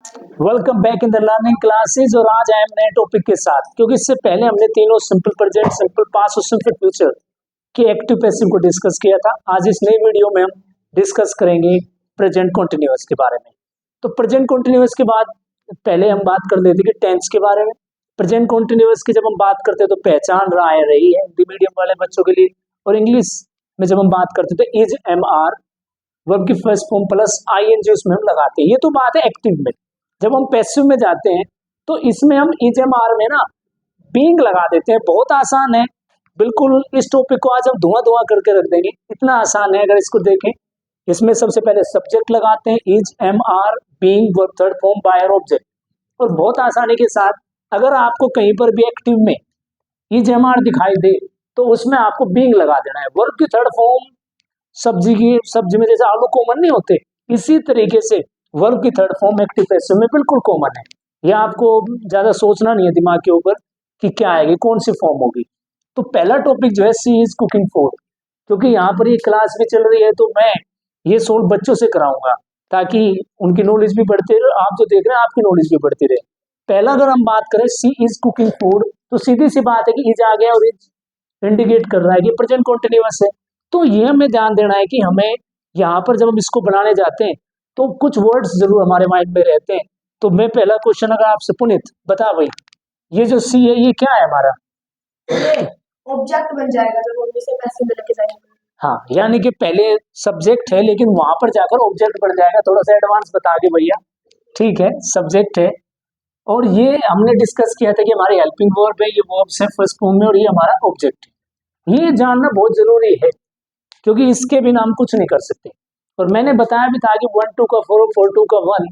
Welcome back in the learning classes. और आज आए हम नए टॉपिक के साथ, क्योंकि इससे पहले हमने तीनों सिंपल प्रेजेंट, सिंपल पास्ट और सिंपल फ्यूचर के एक्टिव पैसिव को डिस्कस किया था। आज इस नई वीडियो में हम डिस्कस करेंगे प्रेजेंट कंटिन्यूअस के बारे में। तो प्रेजेंट कंटिन्यूअस के बाद पहले हम बात कर लेते कि टेंस के बारे में। प्रेजेंट कंटिन्यूअस की जब हम बात करते हैं तो पहचान रहा है रही है हिंदी मीडियम वाले बच्चों के लिए। और इंग्लिश में जब हम बात करते थे इज एम आर वर्ब की फर्स्ट फॉर्म प्लस आईएनजी उसमें हम लगाते हैं। ये तो बात है एक्टिव में। जब हम पैसिव में जाते हैं तो इसमें हम इजएमआर में ना बीइंग लगा देते हैं। बहुत आसान है, बिल्कुल इस टॉपिक को आज हम धुआं धुआं करके रख देंगे, इतना आसान है। अगर इसको देखें, इसमें सबसे पहले सब्जेक्ट लगाते हैं is am are being verb third form by और ऑब्जेक्ट। और बहुत आसानी के साथ अगर आपको कहीं पर भी एक्टिव में इज एम आर दिखाई दे तो उसमें आपको बीइंग लगा देना है। वर्ब की थर्ड फॉर्म सब्जी में जैसे आलू कॉमन नहीं होते, इसी तरीके से वर्ब की थर्ड फॉर्म एक्टिव पैसिव में बिल्कुल कॉमन है। यह आपको ज्यादा सोचना नहीं है दिमाग के ऊपर कि क्या आएगी, कौन सी फॉर्म होगी। तो पहला टॉपिक जो है सी इज कुकिंग फूड, क्योंकि यहाँ पर ये क्लास भी चल रही है तो मैं ये सोल्व बच्चों से कराऊंगा ताकि उनकी नॉलेज भी बढ़ती रहे, आप जो देख रहे हैं आपकी नॉलेज भी बढ़ती रहे। पहला अगर हम बात करें सी इज कुकिंग फूड, तो सीधी सी बात है कि इज आ गया और इज इंडिकेट कर रहा है कि प्रेजेंट कॉन्टिन्यूअस है। तो ये हमें ध्यान देना है कि हमें यहाँ पर जब हम इसको बनाने जाते हैं तो कुछ वर्ड्स जरूर हमारे माइंड में रहते हैं। तो मैं पहला क्वेश्चन अगर आपसे पुनित बता भाई, ये जो सी है ये क्या है हमारा? ऑब्जेक्ट बन जाएगा जब हम इसे पैसे में लेके जाएंगे। हाँ, यानी कि पहले सब्जेक्ट है लेकिन वहां पर जाकर ऑब्जेक्ट बन जाएगा। थोड़ा सा एडवांस बता के भैया, ठीक है, सब्जेक्ट है। और ये हमने डिस्कस किया था कि हमारी हेल्पिंग वर्ब है, ये वर्ब है फर्स्ट फॉर्म में, और ये हमारा ऑब्जेक्ट है। ये जानना बहुत जरूरी है क्योंकि इसके बिना हम कुछ नहीं कर सकते। और मैंने बताया भी था कि 1 2 का 4 और 4 2 का 1,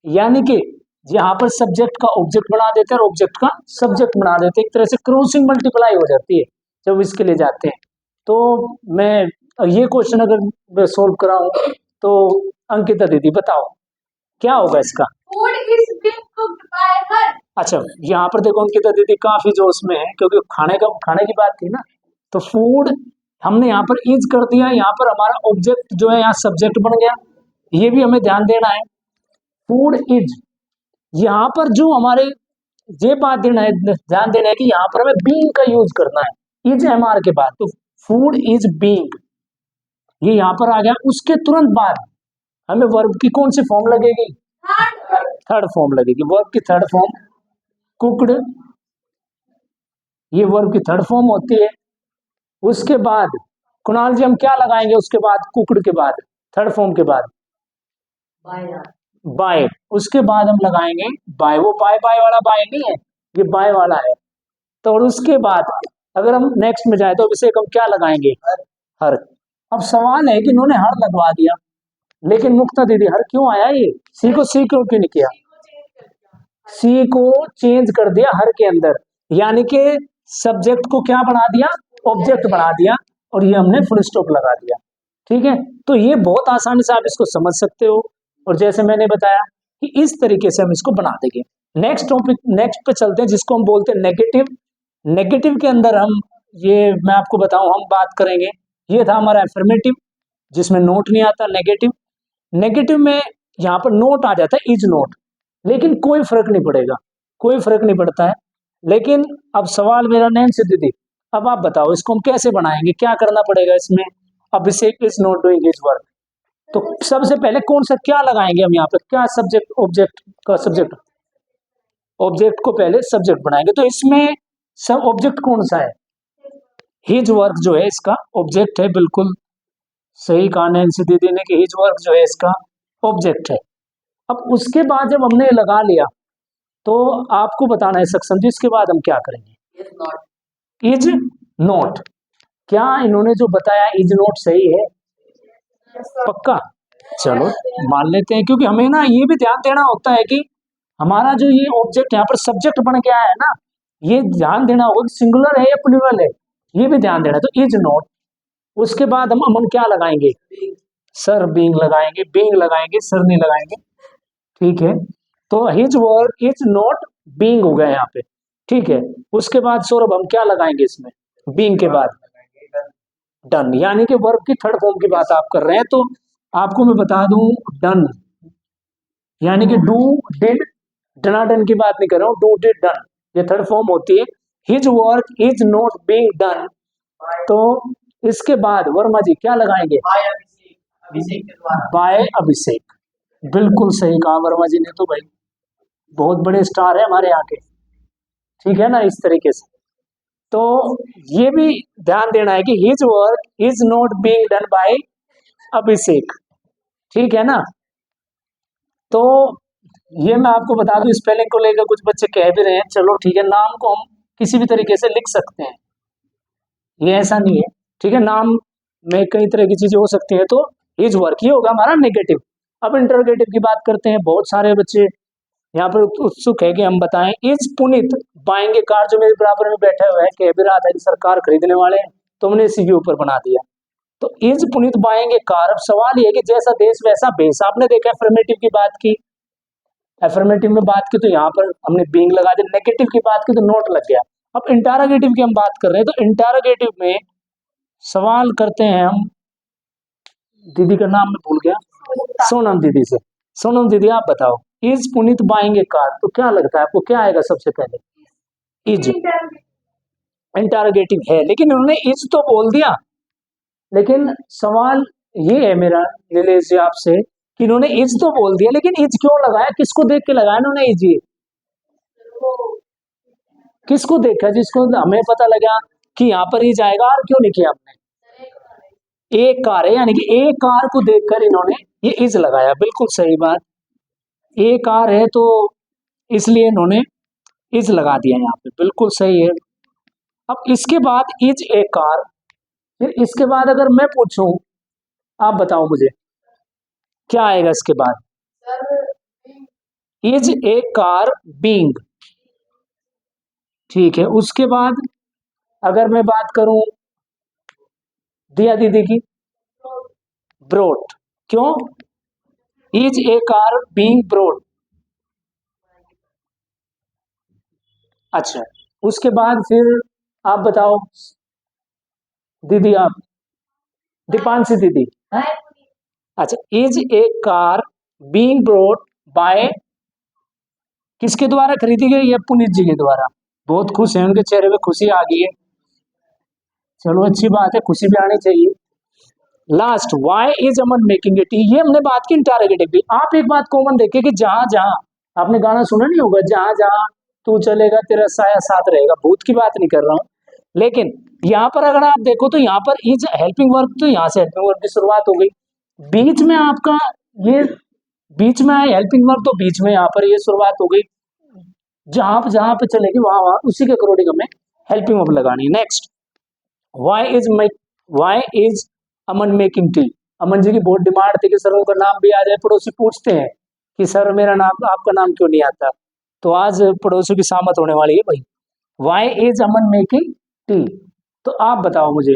यानी कि यहाँ पर सब्जेक्ट का ऑब्जेक्ट बना देते हैं और ऑब्जेक्ट का सब्जेक्ट बना देते हैं। एक तरह से क्रॉसिंग मल्टीप्लाई हो जाती है जब इसके लिए जाते हैं। तो मैं ये क्वेश्चन अगर मैं सोल्व कराऊं तो अंकिता दीदी बताओ क्या होगा इसका? Food is being cooked bye हर। अच्छा, यहाँ पर देखो अंकिता दीदी काफी जोश में है क्योंकि खाने की बात थी ना। तो फूड हमने यहाँ पर इज कर दिया, यहाँ पर हमारा ऑब्जेक्ट जो है यहाँ सब्जेक्ट बन गया। ये भी हमें ध्यान देना है। फूड इज, यहाँ पर जो हमारे ये बात देना है, ध्यान देना है कि यहाँ पर हमें बीइंग का यूज करना है इज एम आर के बाद। तो फूड इज बीइंग ये यहाँ पर आ गया। उसके तुरंत बाद हमें वर्ब की कौन सी फॉर्म लगेगी? थर्ड फॉर्म लगेगी। वर्ब की थर्ड फॉर्म कुकड, ये वर्ब की थर्ड फॉर्म होती है। उसके बाद कुणाल जी हम क्या लगाएंगे उसके बाद, कुकड के बाद, थर्ड फॉर्म के बाद? बाय। उसके बाद हम लगाएंगे बाय। वो बाय बाय वाला बाय नहीं है, ये बाय वाला है। तो और उसके बाद अगर हम नेक्स्ट में जाए तो अभिषेक हम क्या लगाएंगे? हर। अब सवाल है कि इन्होंने हर लगवा दिया, लेकिन मुक्ता दीदी हर क्यों आया? ये सी को सी क्यों नहीं किया? सी को चेंज कर दिया हर के अंदर, यानी कि सब्जेक्ट को क्या बना दिया? ऑब्जेक्ट बना दिया। और ये हमने फुल स्टॉप लगा दिया। ठीक है, तो ये बहुत आसानी से आप इसको समझ सकते हो। और जैसे मैंने बताया कि इस तरीके से हम इसको बना देंगे। नेक्स्ट टॉपिक, नेक्स्ट पे चलते हैं जिसको हम बोलते हैं नेगेटिव। नेगेटिव के अंदर हम ये मैं आपको बताऊं हम बात करेंगे, ये था हमारा एफर्मेटिव जिसमें नोट नहीं आता। नेगेटिव, नेगेटिव में यहाँ पर नोट आ जाता है इज नोट, लेकिन कोई फर्क नहीं पड़ेगा, कोई फर्क नहीं पड़ता है। लेकिन अब सवाल मेरा नैन से दीदी, अब आप बताओ इसको हम कैसे बनाएंगे, क्या करना पड़ेगा इसमें? Abhishek is not doing his work, तो सबसे पहले कौन सा क्या लगाएंगे हम यहाँ पे? क्या सब्जेक्ट, ऑब्जेक्ट का सब्जेक्ट, ऑब्जेक्ट को पहले सब्जेक्ट बनाएंगे। तो इसमें सब ऑब्जेक्ट कौन सा है? हिज वर्क जो है इसका ऑब्जेक्ट है। बिल्कुल सही कहा नैन्सी दीदी ने कि हिज वर्क जो है इसका ऑब्जेक्ट है। अब उसके बाद जब हमने लगा लिया तो आपको बताना है सक्षम जी इसके बाद हम क्या करेंगे? इज नॉट, क्या इन्होंने जो बताया इज नॉट सही है? पक्का? चलो मान लेते हैं, क्योंकि हमें ना ये भी ध्यान देना होता है कि हमारा जो ये ऑब्जेक्ट यहाँ पर सब्जेक्ट बन गया है ना, ये ध्यान देना होगा कि सिंगुलर है या प्लूरल है, ये भी ध्यान देना। तो इज नॉट, उसके बाद हम क्या लगाएंगे? सर बीइंग लगाएंगे, बीइंग लगाएंगे, सर नहीं लगाएंगे। ठीक है, तो his work is not being हो गया यहाँ पे। ठीक है, उसके बाद सौरभ हम क्या लगाएंगे इसमें? बीइंग के बाद डन, यानी कि वर्ब की थर्ड फॉर्म की बात आप कर रहे हैं। तो आपको मैं बता दूं डन, यानी कि डू डिड डनाडन की बात नहीं कर रहा हूं, डू डिड डन ये थर्ड फॉर्म होती है। His work is not being done, तो इसके बाद वर्मा जी क्या लगाएंगे? बाय अभिषेक। बिल्कुल सही कहा वर्मा जी ने, तो भाई बहुत बड़े स्टार है हमारे यहाँ के, ठीक है ना, इस तरीके से। तो ये भी ध्यान देना है कि his work is not being done by Abhishek, ठीक है ना। तो ये मैं आपको बता दूं, स्पेलिंग को लेकर कुछ बच्चे कह भी रहे हैं, चलो ठीक है, नाम को हम किसी भी तरीके से लिख सकते हैं, ये ऐसा नहीं है, ठीक है, नाम में कई तरह की चीजें हो सकती हैं। तो हिज वर्क ये होगा हमारा नेगेटिव। अब इंटरोगेटिव की बात करते हैं, बहुत सारे बच्चे यहाँ पर उत्सुक है कि हम बताएं। Is Puneet buying A car, जो मेरे बराबर में बैठा हुआ है कह भी रहा था कि सर कार खरीदने वाले हैं, तो हमने इसी के ऊपर बना दिया। तो is Puneet buying A car, अब सवाल ये है कि जैसा देश वैसा भेष। आपने देखा अफर्मेटिव की बात की, अफर्मेटिव में बात की तो यहाँ पर हमने बीइंग लगा दिया, नेगेटिव की बात की तो नोट लग गया। अब इंटरोगेटिव की हम बात कर रहे हैं, तो इंटरोगेटिव में सवाल करते हैं हम, दीदी का नाम मैं भूल गया, सोनम दीदी से। सोनम दीदी आप बताओ, is Puneet buying A car, तो क्या लगता है आपको क्या आएगा सबसे पहले? इज इंटरोगेटिव है, लेकिन उन्होंने इज तो बोल दिया, लेकिन सवाल ये है मेरा नीलेश जी आपसे कि इन्होंने इज तो बोल दिया, लेकिन इज क्यों लगाया, किसको देख के लगाया इन्होंने इज? ये किसको देखा जिसको हमें पता लगा कि यहाँ पर इज आएगा, और क्यों नहीं किया हमने? एक कार है, यानी कि एक कार को देखकर इन्होंने ये इज लगाया, बिल्कुल सही बात। एक कार है तो इसलिए इन्होंने इज लगा दिया यहाँ पे, बिल्कुल सही है। अब इसके बाद इज ए कार, फिर इसके बाद अगर मैं पूछूं, आप बताओ मुझे क्या आएगा इसके बाद? इज ए कार बीइंग, ठीक है। उसके बाद अगर मैं बात करूं दिया दीदी की, ब्रोट, क्यों? Is a car being brought, अच्छा। उसके बाद फिर आप बताओ दीदी, आप दीपांशी दीदी, हाँ? अच्छा, is a car being brought by, किसके द्वारा खरीदी गई है? पुनीत जी के द्वारा। बहुत खुश है, उनके चेहरे पे खुशी आ गई है, चलो अच्छी बात है, खुशी भी आनी चाहिए। Last, why is Aman making it, ये हमने बात की इंटरोगेटिव की। आप एक बात कॉमन देखे कि जहां जहां, आपने गाना सुना नहीं होगा, जहां जहां तू चलेगा तेरा साया साथ रहेगा, भूत की बात नहीं कर रहा हूं, लेकिन यहाँ पर अगर आप देखो तो यहाँ पर इज हेल्पिंग वर्ब, तो यहाँ से हेल्पिंग वर्ब की शुरुआत हो गई, बीच में आपका ये बीच में आए हेल्पिंग वर्ब, तो बीच में यहाँ पर ये शुरुआत हो गई, जहां जहां पे चलेगी वहां वहां उसी के अकॉर्डिंग हमें हेल्पिंग वर्ब लगानी है। Next, why is Aman making tea, Aman ji की बहुत डिमांड थी कि सर उनका नाम भी आ जाए, पड़ोसी पूछते हैं कि सर मेरा नाम, आपका नाम क्यों नहीं आता, तो आज पड़ोसियों की शामत होने वाली है भाई। Why is Aman making tea, तो आप बताओ मुझे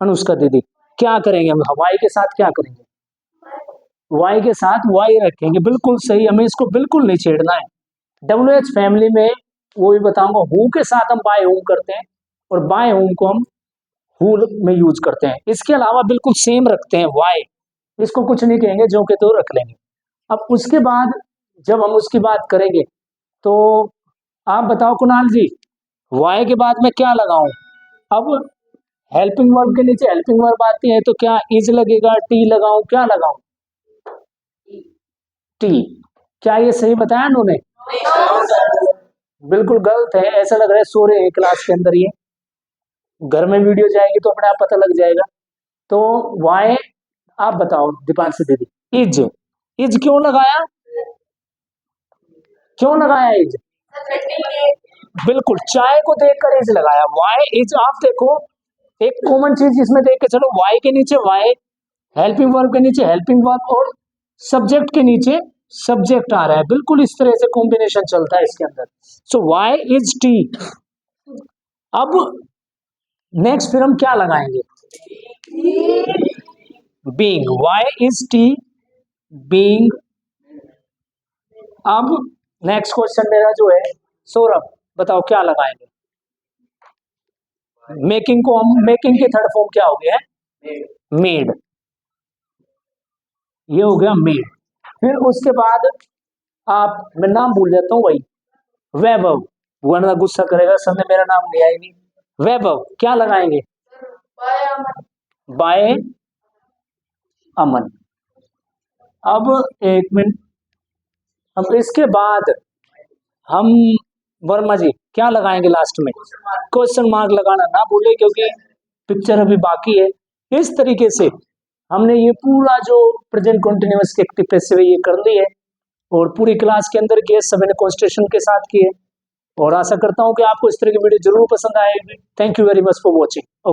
अनुष्का दीदी क्या करेंगे हम, वाई के साथ क्या करेंगे? वाई के साथ वाई रखेंगे, बिल्कुल सही, हमें इसको बिल्कुल नहीं छेड़ना है। WH फैमिली में वो भी बताऊंगा, हु के साथ हम बाय होम करते हैं, और बाय होम को हम हु में यूज करते हैं। इसके अलावा बिल्कुल सेम रखते हैं वाई, इसको कुछ नहीं कहेंगे, जो के तो रख लेंगे। अब उसके बाद जब हम उसकी बात करेंगे, तो आप बताओ कुणाल जी, वाई के बाद मैं क्या लगाऊं? अब हेल्पिंग वर्ब के नीचे हेल्पिंग वर्ब आती है, तो क्या इज लगेगा, टी लगाऊं, क्या लगाऊं? टी। क्या ये सही बताया उन्होंने? बिल्कुल गलत है, ऐसा लग रहा है सो रहे हैं क्लास के अंदर, ये घर में वीडियो जाएगी तो अपने आप पता लग जाएगा। तो वाई, आप बताओ दीपांशी दीदी, इज, इज क्यों लगाया, क्यों लगाया इज? बिल्कुल, चाय को देखकर इज लगाया, वाई इज। आप देखो एक कॉमन चीज इसमें देख के चलो, वाई के नीचे वाई, हेल्पिंग वर्ब के नीचे हेल्पिंग वर्ब, और सब्जेक्ट के नीचे सब्जेक्ट आ रहा है, बिल्कुल इस तरह से कॉम्बिनेशन चलता है इसके अंदर। So why is tea. अब नेक्स्ट फिर हम क्या लगाएंगे? Being, why is tea being. अब नेक्स्ट क्वेश्चन मेरा जो है, सौरभ बताओ क्या लगाएंगे? मेकिंग को हम, मेकिंग के थर्ड फॉर्म क्या हो गया है? मेड, ये हो गया मेड। फिर उसके बाद मैं नाम भूल जाता हूँ भाई, वैभव, वरना गुस्सा करेगा सर ने मेरा नाम लिया ही नहीं। वैभव क्या लगाएंगे? बाय अमन। बाय अमन। अब एक मिनट, अब इसके बाद हम वर्मा जी क्या लगाएंगे लास्ट में? क्वेश्चन मार्क लगाना ना भूले, क्योंकि पिक्चर अभी बाकी है। इस तरीके से हमने ये पूरा जो प्रेजेंट कंटिन्यूअस के एक्टिव पैसिव है ये कर ली है, और पूरी क्लास के अंदर किए, सभी ने कॉन्सेंट्रेशन के साथ किए, और आशा करता हूं कि आपको इस तरह की वीडियो जरूर पसंद आएगी। Thank you very much for watching.